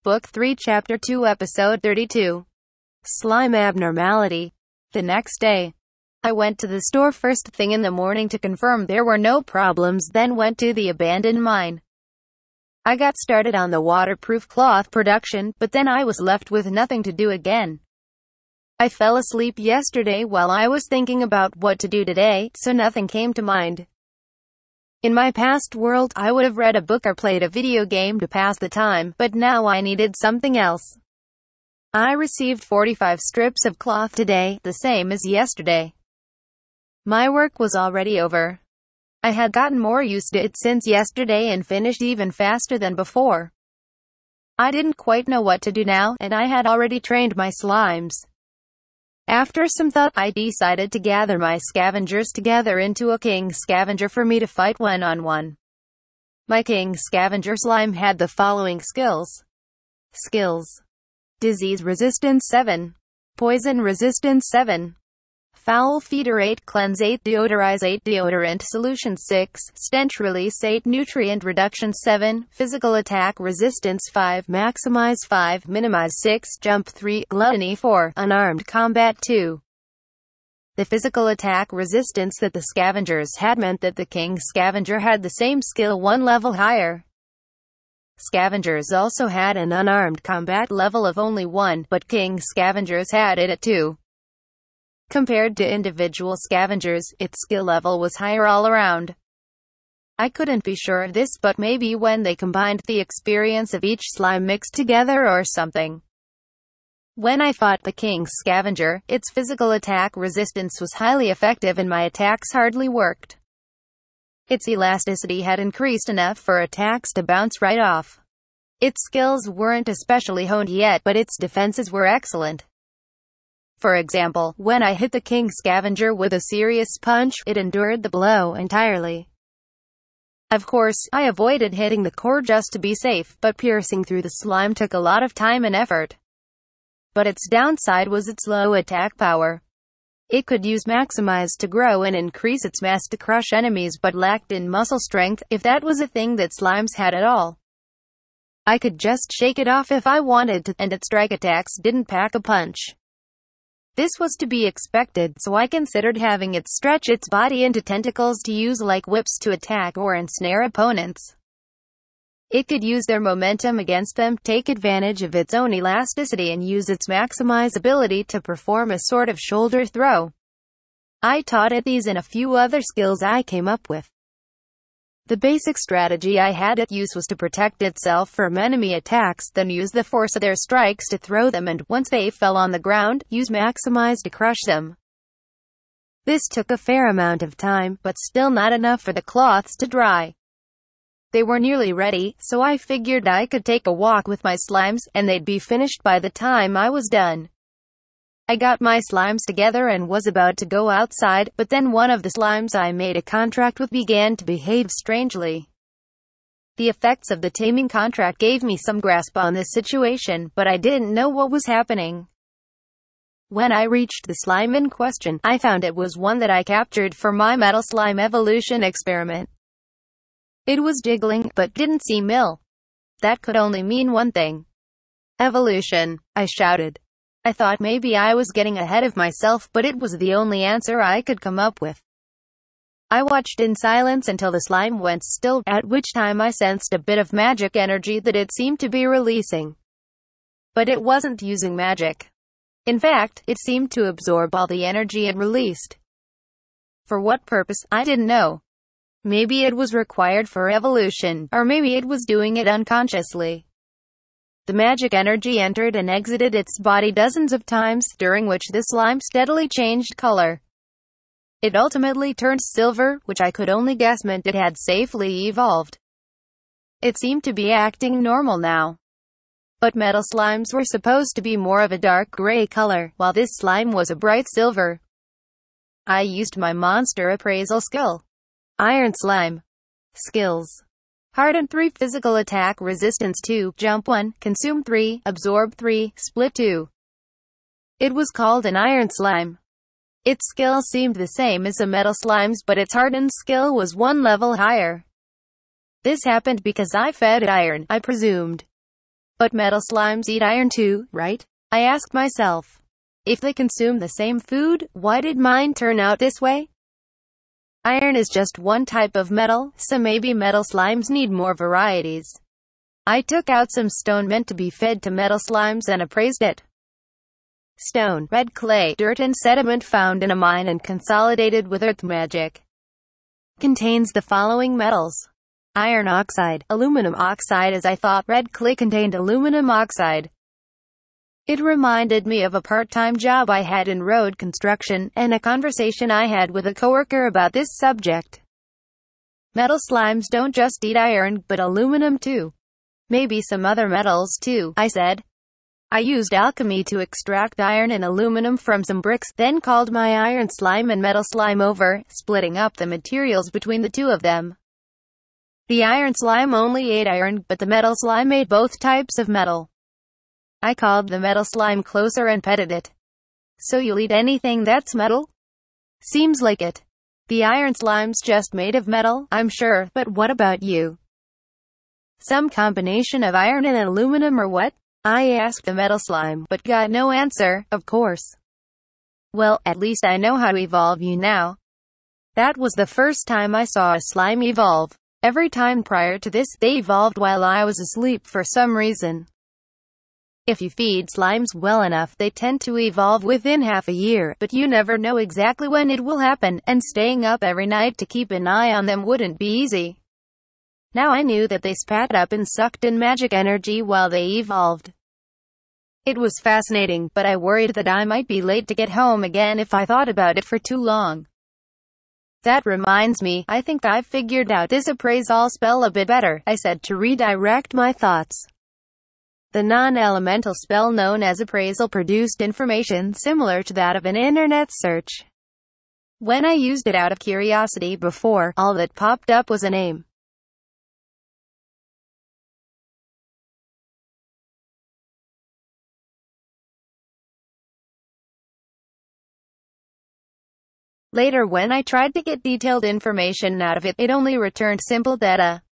Book 3 Chapter 2 Episode 32. Slime Abnormality. The next day, I went to the store first thing in the morning to confirm there were no problems, then went to the abandoned mine. I got started on the waterproof cloth production, but then I was left with nothing to do again. I fell asleep yesterday while I was thinking about what to do today, so nothing came to mind. In my past world, I would have read a book or played a video game to pass the time, but now I needed something else. I received 45 strips of cloth today, the same as yesterday. My work was already over. I had gotten more used to it since yesterday and finished even faster than before. I didn't quite know what to do now, and I had already trained my slimes. After some thought, I decided to gather my scavengers together into a king scavenger for me to fight one-on-one. My king scavenger slime had the following skills. Disease resistance 7. Poison resistance 7. Foul feeder 8. Cleanse 8. Deodorize 8. Deodorant solution 6. Stench release 8. Nutrient reduction 7. Physical attack resistance 5. Maximize 5. Minimize 6. Jump 3. Gluttony 4. Unarmed combat 2. The physical attack resistance that the scavengers had meant that the king scavenger had the same skill one level higher. Scavengers also had an unarmed combat level of only 1, but king scavengers had it at 2. Compared to individual scavengers, its skill level was higher all around. I couldn't be sure of this, but maybe when they combined the experience of each slime mixed together or something. When I fought the king scavenger, its physical attack resistance was highly effective and my attacks hardly worked. Its elasticity had increased enough for attacks to bounce right off. Its skills weren't especially honed yet, but its defenses were excellent. For example, when I hit the king scavenger with a serious punch, it endured the blow entirely. Of course, I avoided hitting the core just to be safe, but piercing through the slime took a lot of time and effort. But its downside was its low attack power. It could use maximize to grow and increase its mass to crush enemies, but lacked in muscle strength, if that was a thing that slimes had at all. I could just shake it off if I wanted to, and its strike attacks didn't pack a punch. This was to be expected, so I considered having it stretch its body into tentacles to use like whips to attack or ensnare opponents. It could use their momentum against them, take advantage of its own elasticity, and use its maximize ability to perform a sort of shoulder throw. I taught it these and a few other skills I came up with. The basic strategy I had it use was to protect itself from enemy attacks, then use the force of their strikes to throw them, and, once they fell on the ground, use maximize to crush them. This took a fair amount of time, but still not enough for the cloths to dry. They were nearly ready, so I figured I could take a walk with my slimes, and they'd be finished by the time I was done. I got my slimes together and was about to go outside, but then one of the slimes I made a contract with began to behave strangely. The effects of the taming contract gave me some grasp on this situation, but I didn't know what was happening. When I reached the slime in question, I found it was one that I captured for my metal slime evolution experiment. It was jiggling, but didn't seem ill. That could only mean one thing. Evolution, I shouted. I thought maybe I was getting ahead of myself, but it was the only answer I could come up with. I watched in silence until the slime went still, at which time I sensed a bit of magic energy that it seemed to be releasing. But it wasn't using magic. In fact, it seemed to absorb all the energy it released. For what purpose, I didn't know. Maybe it was required for evolution, or maybe it was doing it unconsciously. The magic energy entered and exited its body dozens of times, during which the slime steadily changed color. It ultimately turned silver, which I could only guess meant it had safely evolved. It seemed to be acting normal now. But metal slimes were supposed to be more of a dark gray color, while this slime was a bright silver. I used my monster appraisal skill. Iron slime. Skills. Harden 3. Physical attack resistance 2. Jump 1. Consume 3. Absorb 3. Split 2. It was called an iron slime. Its skill seemed the same as the metal slimes, but its hardened skill was one level higher. This happened because I fed it iron, I presumed. But metal slimes eat iron too, right? I asked myself. If they consume the same food, why did mine turn out this way? Iron is just one type of metal, so maybe metal slimes need more varieties. I took out some stone meant to be fed to metal slimes and appraised it. Stone, red clay, dirt and sediment found in a mine and consolidated with earth magic. Contains the following metals. Iron oxide, aluminum oxide. As I thought, red clay contained aluminum oxide. It reminded me of a part-time job I had in road construction, and a conversation I had with a coworker about this subject. Metal slimes don't just eat iron, but aluminum too. Maybe some other metals too, I said. I used alchemy to extract iron and aluminum from some bricks, then called my iron slime and metal slime over, splitting up the materials between the two of them. The iron slime only ate iron, but the metal slime ate both types of metal. I called the metal slime closer and petted it. So you'll eat anything that's metal? Seems like it. The iron slime's just made of metal, I'm sure, but what about you? Some combination of iron and aluminum or what? I asked the metal slime, but got no answer, of course. Well, at least I know how to evolve you now. That was the first time I saw a slime evolve. Every time prior to this, they evolved while I was asleep for some reason. If you feed slimes well enough, they tend to evolve within half a year, but you never know exactly when it will happen, and staying up every night to keep an eye on them wouldn't be easy. Now I knew that they spat up and sucked in magic energy while they evolved. It was fascinating, but I worried that I might be late to get home again if I thought about it for too long. That reminds me, I think I've figured out this appraisal spell a bit better, I said to redirect my thoughts. The non-elemental spell known as appraisal produced information similar to that of an internet search. When I used it out of curiosity before, all that popped up was a name. Later, when I tried to get detailed information out of it, it only returned simple data.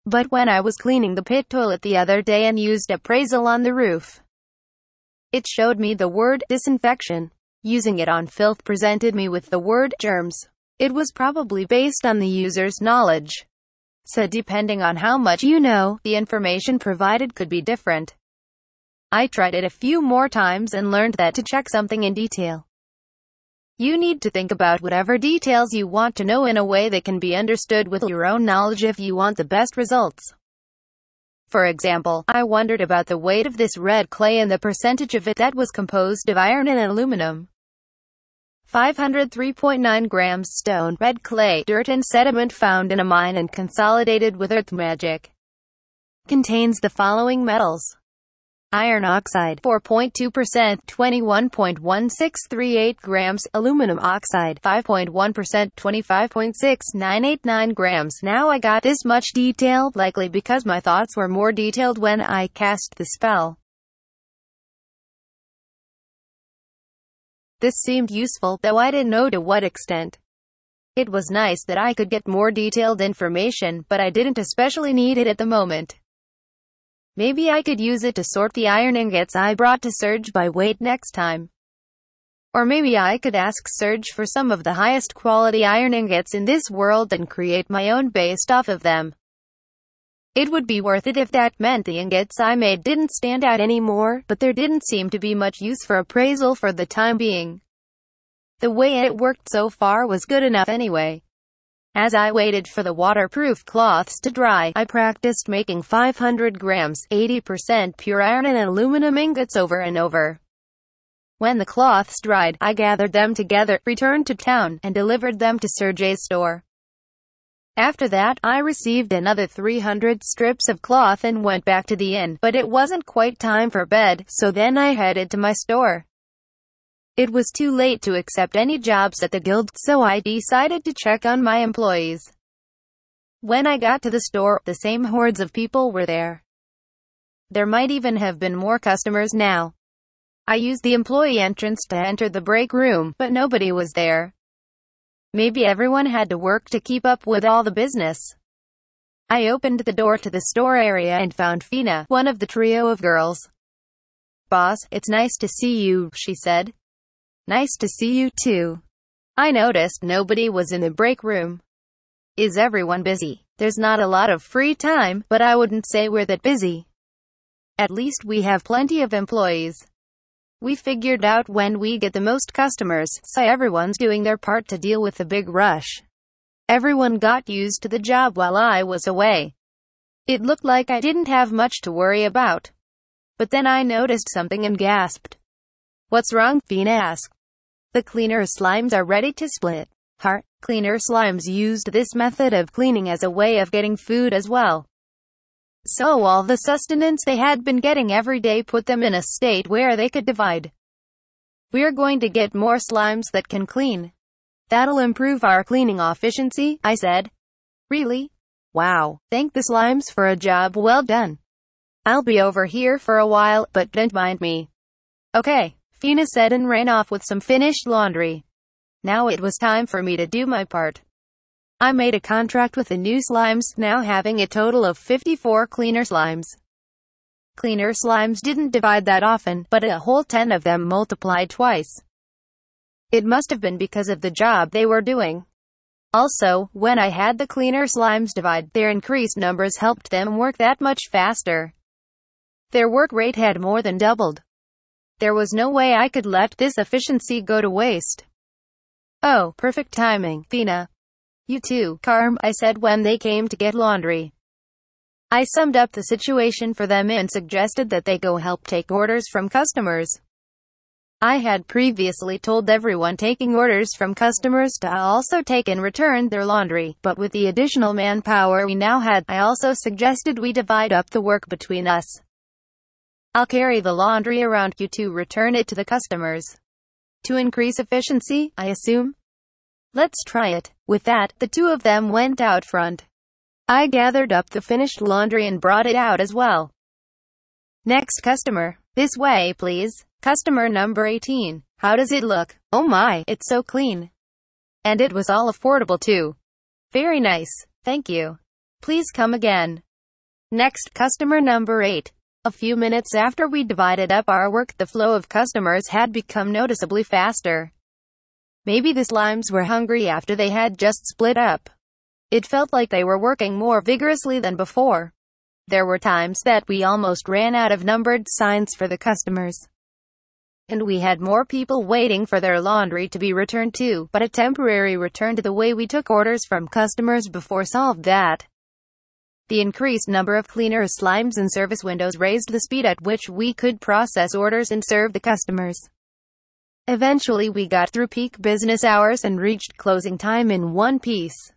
But when I was cleaning the pit toilet the other day and used appraisal on the roof, it showed me the word disinfection. Using it on filth presented me with the word germs. It was probably based on the user's knowledge. So depending on how much you know, the information provided could be different. I tried it a few more times and learned that to check something in detail, you need to think about whatever details you want to know in a way that can be understood with your own knowledge if you want the best results. For example, I wondered about the weight of this red clay and the percentage of it that was composed of iron and aluminum. 503.9 grams stone, red clay, dirt and sediment found in a mine and consolidated with earth magic. Contains the following metals. Iron oxide, 4.2%, 21.1638 grams, aluminum oxide, 5.1%, 25.6989 grams. Now I got this much detail, likely because my thoughts were more detailed when I cast the spell. This seemed useful, though I didn't know to what extent. It was nice that I could get more detailed information, but I didn't especially need it at the moment. Maybe I could use it to sort the iron ingots I brought to Serge by weight next time. Or maybe I could ask Serge for some of the highest quality iron ingots in this world and create my own based off of them. It would be worth it if that meant the ingots I made didn't stand out anymore, but there didn't seem to be much use for appraisal for the time being. The way it worked so far was good enough anyway. As I waited for the waterproof cloths to dry, I practiced making 500 grams, 80% pure iron and aluminum ingots over and over. When the cloths dried, I gathered them together, returned to town, and delivered them to Sergey's store. After that, I received another 300 strips of cloth and went back to the inn, but it wasn't quite time for bed, so then I headed to my store. It was too late to accept any jobs at the guild, so I decided to check on my employees. When I got to the store, the same hordes of people were there. There might even have been more customers now. I used the employee entrance to enter the break room, but nobody was there. Maybe everyone had to work to keep up with all the business. I opened the door to the store area and found Fina, one of the trio of girls. "Boss, it's nice to see you," she said. "Nice to see you too." I noticed nobody was in the break room. Is everyone busy? There's not a lot of free time, but I wouldn't say we're that busy. At least we have plenty of employees. We figured out when we get the most customers, so everyone's doing their part to deal with the big rush. Everyone got used to the job while I was away. It looked like I didn't have much to worry about. But then I noticed something and gasped. "What's wrong?" Fina asked. "The cleaner slimes are ready to split." Cleaner slimes used this method of cleaning as a way of getting food as well. So all the sustenance they had been getting every day put them in a state where they could divide. "We're going to get more slimes that can clean. That'll improve our cleaning efficiency," I said. "Really? Wow. Thank the slimes for a job well done. I'll be over here for a while, but don't mind me." "Okay," Fina said and ran off with some finished laundry. Now it was time for me to do my part. I made a contract with the new slimes, now having a total of 54 cleaner slimes. Cleaner slimes didn't divide that often, but a whole 10 of them multiplied twice. It must have been because of the job they were doing. Also, when I had the cleaner slimes divide, their increased numbers helped them work that much faster. Their work rate had more than doubled. There was no way I could let this efficiency go to waste. "Oh, perfect timing, Fina. You too, Carm," I said when they came to get laundry. I summed up the situation for them and suggested that they go help take orders from customers. I had previously told everyone taking orders from customers to also take and return their laundry, but with the additional manpower we now had, I also suggested we divide up the work between us. "I'll carry the laundry around, you two return it to the customers. To increase efficiency, I assume? Let's try it." With that, the two of them went out front. I gathered up the finished laundry and brought it out as well. "Next customer. This way, please. Customer number 18. How does it look? Oh my, it's so clean. And it was all affordable too. Very nice. Thank you. Please come again." Next customer number 8. A few minutes after we divided up our work, the flow of customers had become noticeably faster. Maybe the slimes were hungry after they had just split up. It felt like they were working more vigorously than before. There were times that we almost ran out of numbered signs for the customers. And we had more people waiting for their laundry to be returned too, but a temporary return to the way we took orders from customers before solved that. The increased number of cleaner slimes and service windows raised the speed at which we could process orders and serve the customers. Eventually we got through peak business hours and reached closing time in one piece.